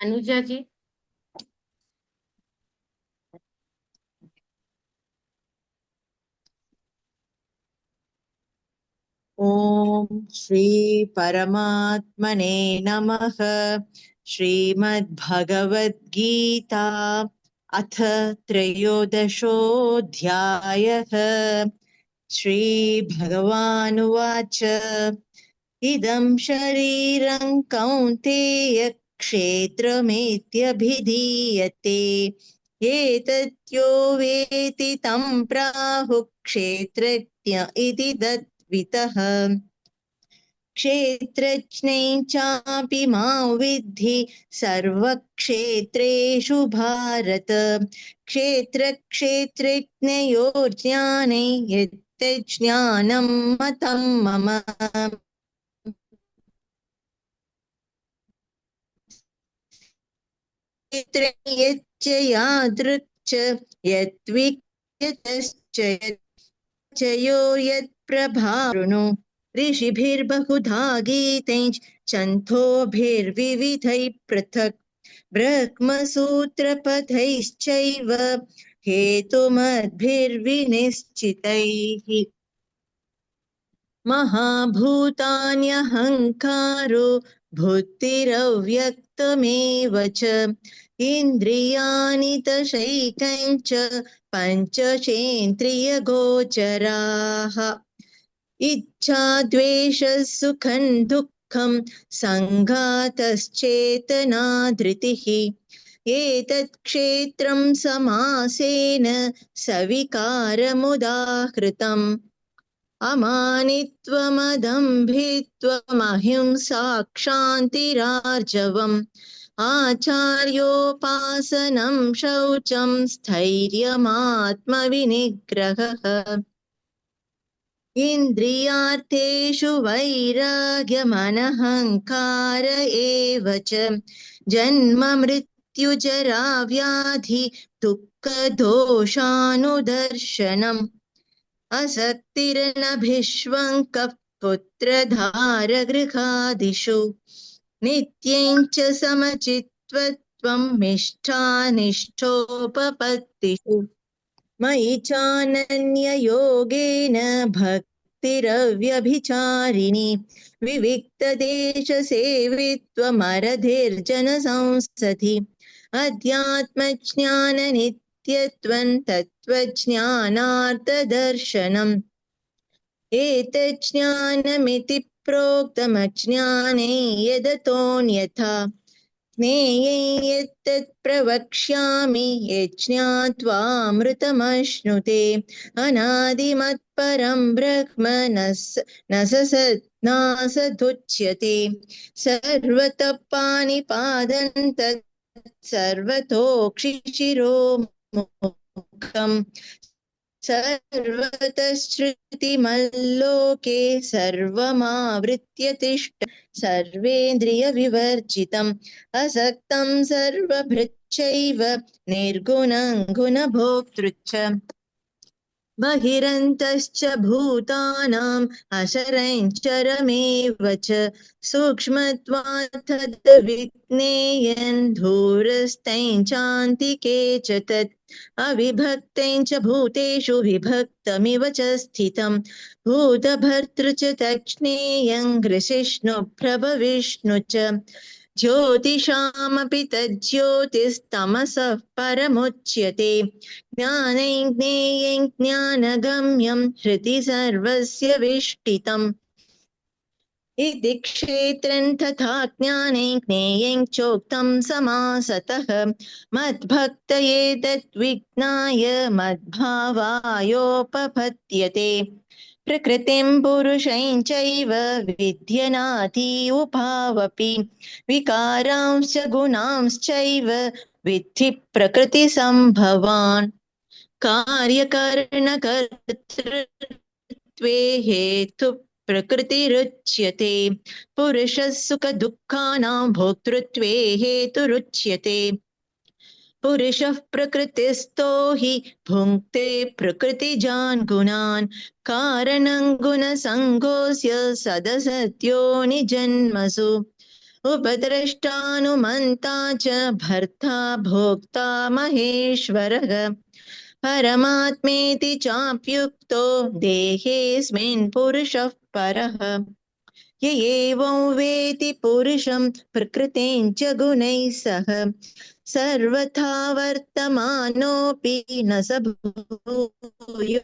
अनुजा जी। ओम श्री परमात्मने नमः। श्रीमद्भगवद गीता अथ त्रयोदशोऽध्यायः। श्री भगवानुवाच इदं शरीरं कौन्तेय क्षेत्रमेत्यभिधीयते एतद्यो वेति तं प्राहुः क्षेत्रज्ञ इति तद्वितः। क्षेत्रज्ञै चापि मां विद्धि सर्वक्षेत्रेषु भारत। क्षेत्रक्षेत्रज्ञयोर्ज्ञाने यत्तज्ज्ञानं मतं मम। क्षेत्रे यच्च यादृक् च यद्विज्ञतश्च यच्च यो यत्प्रभावृणु ऋषिभिर्बहुधा गीतैश्च छन्दोभिर्विविधैः पृथक् ब्रह्मसूत्रपदैश्चैव हेतुमद्भिर्विनिश्चितैः। महाभूतान्यहङ्कारो बुद्धिरव्यक्तमेव च इन्द्रियाणि दशैकञ्च पञ्चचेन्द्रियगोचराः। इच्छा द्वेषः सुखं दुःखं सङ्घातश्चेतना धृतिः एतत् क्षेत्रं समासेन सविकारमुदाहृतम्। अमानित्वमदम्भित्वमहिंसा क्षान्तिरार्जवम् आचार्योपासनं शौचं स्थैर्यमात्मविनिग्रहः। इन्द्रियार्थेषु वैराग्यमनहङ्कार एव च जन्म मृत्युजरा व्याधि दुःखदोषानुदर्शनम् असक्तिरनभिष्वङ्कः पुत्रधारगृहादिषु नित्यं च समचित्वत्वं निष्ठानिष्ठोपपत्तिषु मयि चानन्ययोगेन भक्तिरव्यभिचारिणी विविक्तदेशसेवित्वमरधिर्जनसंसदि अध्यात्मज्ञाननित्यत्वं तत्त्वज्ञानार्थदर्शनम् एतज्ज्ञानमिति प्रोक्तमज्ञाने यदतोऽन्यथा ज्ञेयं यत्तत् प्रवक्ष्यामि यज्ञात्वामृतमश्नुते अनादिमत्परं ब्रह्म न सदुच्यते सर्वतः पाणिपादं तत् सर्वतोक्षिशिरोमुखम् सर्वतश्रुतिमल्लोके सर्वमावृत्य तिष्ठ सर्वेन्द्रियविवर्जितम् असक्तं सर्वभृच्चैव निर्गुणं गुणभोक्तृच्च बहिरन्तश्च भूतानाम् अचरञ्चरमेव च सूक्ष्मत्वात् तद्विज्ञेयं दूरस्थं चान्तिके च तत् अविभक्तं च भूतेषु विभक्तमिव च स्थितं भूतभर्तृ च तज्ज्ञेयं ग्रसिष्णुप्रभविष्णु च ज्योतिषामपि तज्ज्योतिस्तमसः परमुच्यते ज्ञानं ज्ञेयं ज्ञानगम्यं हृदि सर्वस्य विष्ठितम् इति क्षेत्रं तथा ज्ञानं ज्ञेयं चोक्तं समासतः मद्भक्तये तद्विज्ञाय मद्भावायोपपद्यते प्रकृतिं पुरुषं चैव विद्यनाति उभावपि विकारांश्च गुणांश्चैव विद्धि प्रकृतिसम्भवान् कार्यकरणकर्तृत्वे हेतु प्रकृतिरुच्यते पुरुषः सुखदुःखानां भोक्तृत्वे हेतुरुच्यते पुरुषः प्रकृतिस्थो हि भुङ्क्ते प्रकृतिजान् गुणान् कारणं गुणसङ्गोऽस्य सदसद्यो निजन्मसु उपद्रष्टानुमन्ता च भर्ता भोक्ता महेश्वरः परमात्मेति चाप्युक्तो देहेऽस्मिन् पुरुषः परः य एवं वेति पुरुषं प्रकृतिं च गुणैः सह सर्वथा वर्तमानोऽपि न स भूयोऽभिजायते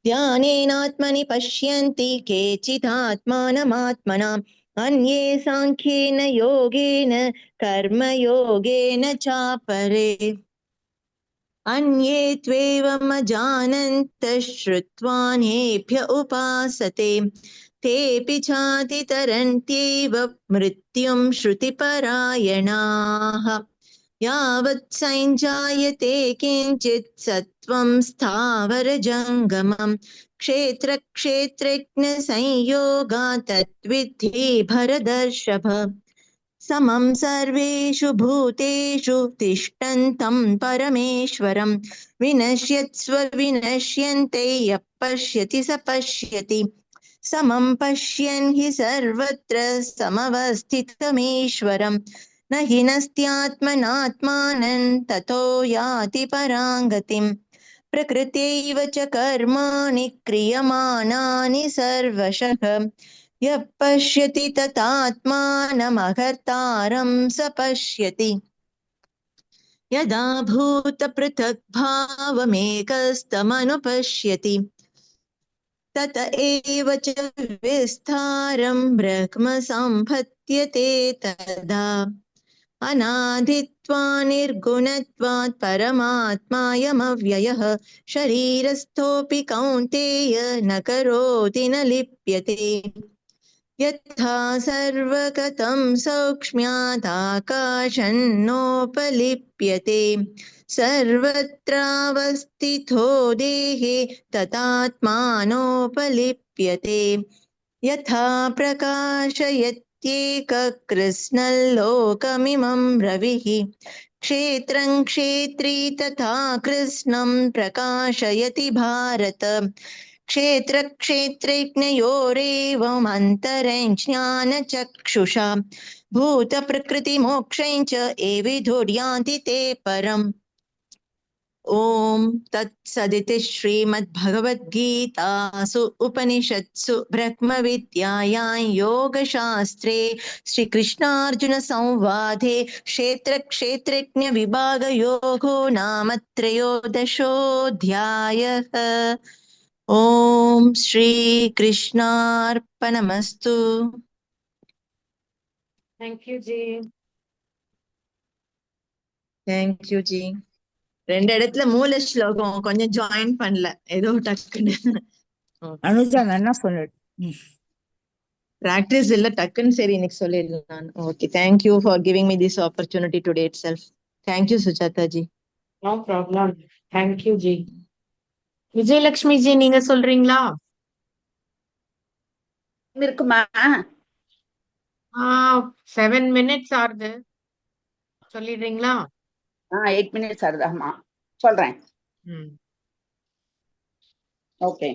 ध्यानेनात्मनि पश्यन्ति केचिदात्मानमात्मनाम् अन्ये साङ्ख्येन योगेन कर्मयोगेन चापरे अन्ये त्वेवमजानन्तः श्रुत्वान्येभ्य उपासते तेऽपि चातितरन्त्येव मृत्युं श्रुतिपरायणाः यावत् सञ्जायते किञ्चित् सत्त्वं स्थावरजङ्गमम् क्षेत्रक्षेत्रज्ञसंयोगात् तद्विद्धि भरतर्षभ समं सर्वेषु भूतेषु तिष्ठन्तं परमेश्वरं विनश्यत्स्व विनश्यन्ते यः पश्यति स पश्यति समं पश्यन् हि सर्वत्र समवस्थितमीश्वरं न हि नस्त्यात्मनात्मानं ततो याति परां गतिम् प्रकृत्यैव च कर्माणि क्रियमाणानि सर्वशः यः पश्यति ततात्मानमहर्तारं स पश्यति यदा भूतपृथग्भावमेकस्तमनुपश्यति तत एव च विस्तारं ब्रह्म सम्पद्यते तदा अनादित्वा निर्गुणत्वात् परमात्मायमव्ययः शरीरस्थोऽपि कौन्तेय न करोति न लिप्यते यथा सर्वगतं सौक्ष्म्यादाकाशन्नोपलिप्यते सर्वत्रावस्थितो देहे तथात्मानोपलिप्यते यथा प्रकाशयत्येककृत्स्नल्लोकमिमं रविः क्षेत्रं क्षेत्री तथा कृत्स्नं प्रकाशयति भारत क्षेत्रक्षेत्रज्ञयोरेवमन्तरं ज्ञानचक्षुषा भूतप्रकृतिमोक्षं च एविधुर्यान्ति ते परम् ॐ तत्सदिति श्रीमद्भगवद्गीतासु उपनिषत्सु ब्रह्मविद्यायां योगशास्त्रे श्रीकृष्णार्जुनसंवादे क्षेत्रक्षेत्रज्ञविभागयोगो नाम त्रयोदशोऽध्यायः ॐ श्रीकृष्णार्पणमस्तु Thank you, Ji. Thank you, Ji. ரெண்டு இடத்துல மூல ஸ்லோகம் கொஞ்சம் ஜாயின் பண்ணல ஏதோ டக்குன்னு அனுஜா நல்லா சொல்லு. பிராக்டிஸ் இல்ல டக்குன்னு சரி இன்னைக்கு சொல்லிடலாம். Okay, thank you for giving me this opportunity today itself. Thank you Sujatha G. No problem. Thank you, Ji. Vijayalakshmi G, நீங்க சொல்றீங்களா? இருக்குமா? 7 minutes ஆகுது, சொல்லிடுறீங்களா? 8 minutes ஆகுதாமா, சொல்றேன். ஓகே.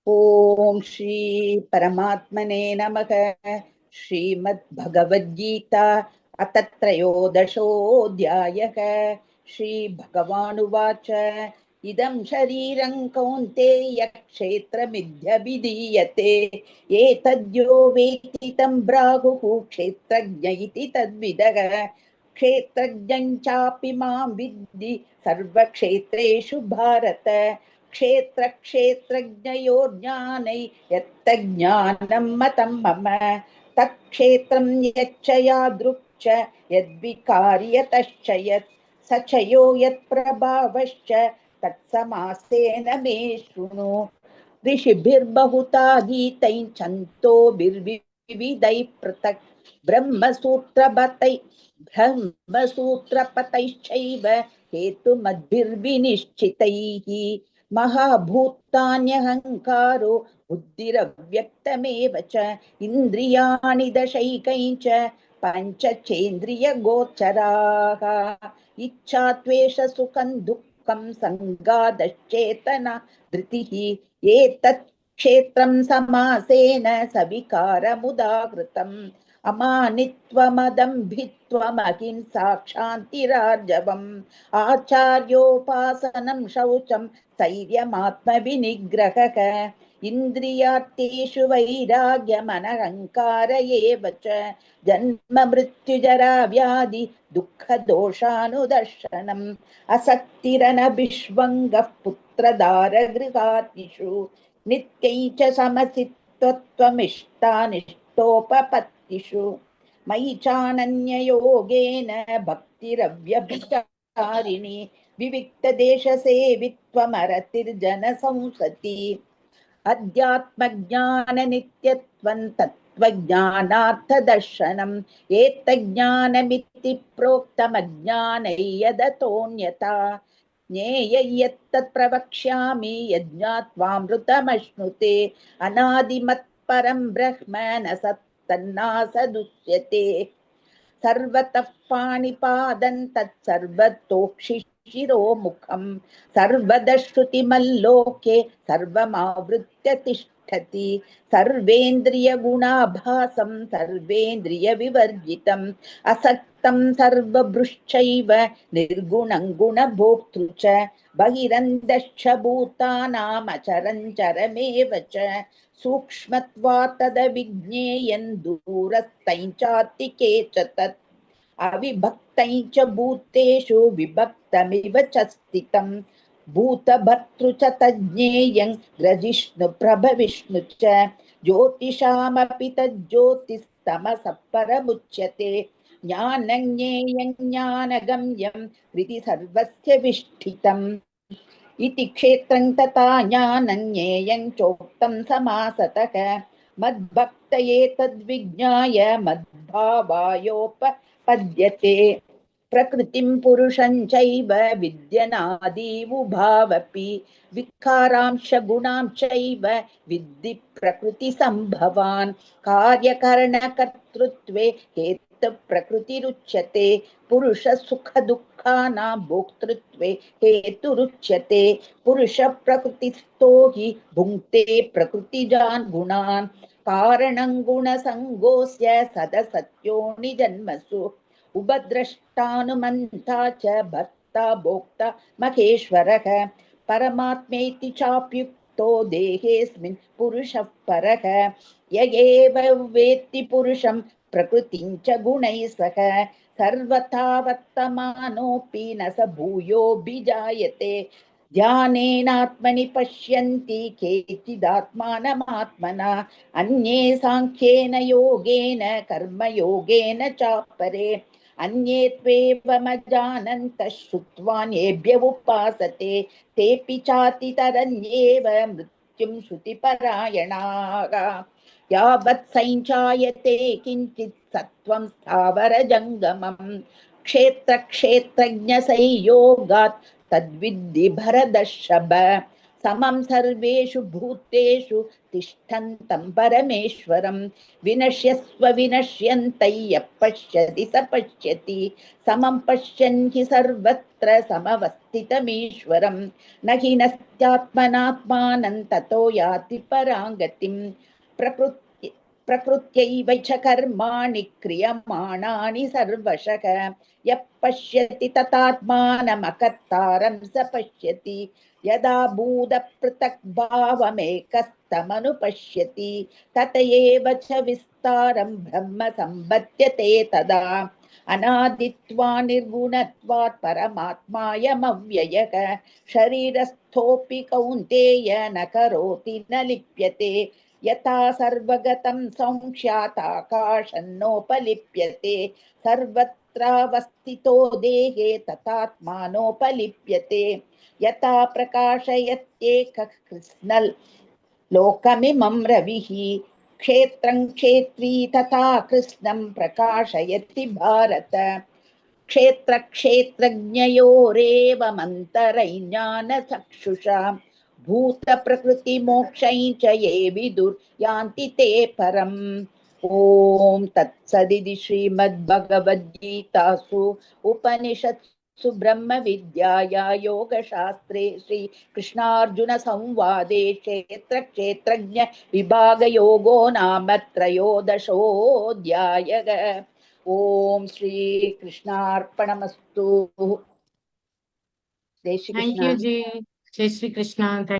ஓம் ஸ்ரீ பரமாத்மனே நமக. ஸ்ரீமத் பகவத்கீதா அத த்ரயோதசோऽध्यायः. ஸ்ரீ பகவானுவாச்ச இதம் ஷரீரं கௌந்தேய க்ஷேத்ரமித்யபிதீயதே ஏதத்யோ வேத்தி तं பிராகுः க்ஷேத்ரஜ்ஞ இதி தத்விதः க்ஷேத்ரஜ்ஞं சாபி மாம் வித்தி சர்வக்ஷேத்ரேஷு பாரத क्षेत्रक्षेत्रज्ञयोर्ज्ञानै यत्तज्ज्ञानं मतं मम तत्क्षेत्रं यच्च यादृक् च यद्विकार्यतश्च यत् स च यो यत्प्रभावश्च तत्समासेन मे शृणु ऋषिभिर्बहुधा गीतैः छन्दोभिर्विविधैः पृथक् ब्रह्मसूत्रपतैश्चैव हेतुमद्भिर्विनिश्चितैः महाभूतान्यहङ्कारो बुद्धिरव्यक्तमेव च इन्द्रियाणि दशैकञ्च पञ्चचेन्द्रियगोचराः इच्छा त्वेष सुखं दुःखं सङ्गादश्चेतना धृतिः एतत् क्षेत्रं समासेन सविकारमुदाहृतम् अमानित्वमदम्भित्वमहिंसा क्षान्तिरार्जवम् आचार्योपासनं शौचं स्थैर्यमात्मविनिग्रहः इन्द्रियार्थेषु वैराग्यमनहङ्कार एव च जन्म मृत्युजरा व्याधि दुःखदोषानुदर्शनम् असक्तिरनभिष्वङ्गः पुत्रदारगृहादिषु नित्यै च समसित्वत्वमिष्टानिष्टोपपत्तिषु मयि चानन्ययोगेन भक्तिरव्यभिचारिणी विविक्तदेशसेवित्वमरतिर्जनसंसति अध्यात्मज्ञाननित्यत्वं तत्त्वज्ञानार्थदर्शनम् एतज्ज्ञानमिति प्रोक्तमज्ञानै यदतोऽन्यथा ज्ञेययत्तत् प्रवक्ष्यामि यज्ञात्वामृतमश्नुते अनादिमत्परं ब्रह्म न सत्तन्नासदुच्यते सर्वतः पाणिपादं तत्सर्वतोक्षिशिरोमुखं सर्वदश्रुतिमल्लोके सर्वमावृत्य तिष्ठति सर्वेन्द्रियगुणाभासं सर्वेन्द्रियविवर्जितम् असक्तं सर्वभृश्चैव निर्गुणं गुणभोक्तृ च बहिरन्तश्च भूतानामचरञ्चरमेव च सूक्ष्मत्वात् तदविज्ञेयं दूरस्थं चातिके च तत् अविभक्तं च भूतेषु विभक्तमिव च स्थितम् भूतभर्तृ च तज्ज्ञेयं ग्रजिष्णुप्रभविष्णु च ज्योतिषामपि तज्ज्योतिस्तमसः परमुच्यते ज्ञानं ज्ञेयं ज्ञानगम्यं हृदि सर्वस्य विष्ठितम् इति क्षेत्रं तथा ज्ञानं ज्ञेयं चोक्तं समासतः मद्भक्तये तद्विज्ञाय मद्भावायोपपद्यते प्रकृतिं पुरुषं चैव विद्यनादीवुभावपि विकारांश गुणां चैव विद्धि प्रकृतिसम्भवान् कार्यकरणकर्तृत्वे हेतुप्रकृतिरुच्यते पुरुष सुख दुःखानां भोक्तृत्वे हेतुरुच्यते पुरुष प्रकृतिस्थो हि भुङ्क्ते प्रकृतिजान् गुणान् कारणं गुणसङ्गोऽस्य सदसत्यो निजन्मसु उपद्रष्टानुमन्ता च भर्ता भोक्ता महेश्वरः परमात्मेति चाप्युक्तो देहेऽस्मिन् पुरुषः परः य एव वेत्ति पुरुषं प्रकृतिं च गुणैः सह सर्वथा वर्तमानोऽपि न स भूयोऽभिजायते ध्यानेनात्मनि पश्यन्ति केचिदात्मानमात्मना अन्ये साङ्ख्येन योगेन कर्मयोगेन चापरे अन्ये त्वेवमजानन्तः श्रुत्वान्येभ्य उपासते तेऽपि चातितरन्येव मृत्युं श्रुतिपरायणाः यावत् सञ्चायते किञ्चित् सत्त्वं स्थावरजङ्गमम् क्षेत्रक्षेत्रज्ञसंयोगात् तद्विद्धि भरदर्षभ समं सर्वेषु भूतेषु तिष्ठन्तं परमेश्वरं विनश्यस्व विनश्यन्तः यः पश्यति स पश्यति समं पश्यन् हि सर्वत्र समवस्थितमीश्वरं न हि नस्त्यात्मनात्मानं ततो याति परां गतिं प्रकृत्यैव च कर्माणि क्रियमाणानि सर्वशः यः पश्यति तथात्मानमकर्तारं स पश्यति यदा भूतपृथग्भावमेकस्तमनुपश्यति तत एव च विस्तारं ब्रह्म सम्पद्यते तदा अनादित्वा निर्गुणत्वात् परमात्मायमव्ययः शरीरस्थोऽपि कौन्तेय न करोति न लिप्यते यथा सर्वगतं संख्यात् आकाशन्नोपलिप्यते सर्वत्रावस्थितो देहे तथात्मानोपलिप्यते यथा प्रकाशयत्येकः कृत्स्नल् लोकमिमं रविः क्षेत्रं क्षेत्री तथा कृत्स्नं प्रकाशयति भारत क्षेत्रक्षेत्रज्ञयोरेवमन्तरैज्ञानचक्षुषा भूतप्रकृतिमोक्षं च ये विदुर्यान्ति ते परम् ॐ तत्सदिति श्रीमद्भगवद्गीतासु उपनिषत्सु सुब्रह्म विद्याया योगशास्त्रे श्री कृष्णार्जुन संवादे क्षेत्रज्ञ विभाग योगो नाम त्रयोदशोऽध्यायः। ओम श्री कृष्णार्पणमस्तु। जय Shri Thank Krishna. you, Ji. Jai Shri Krishna.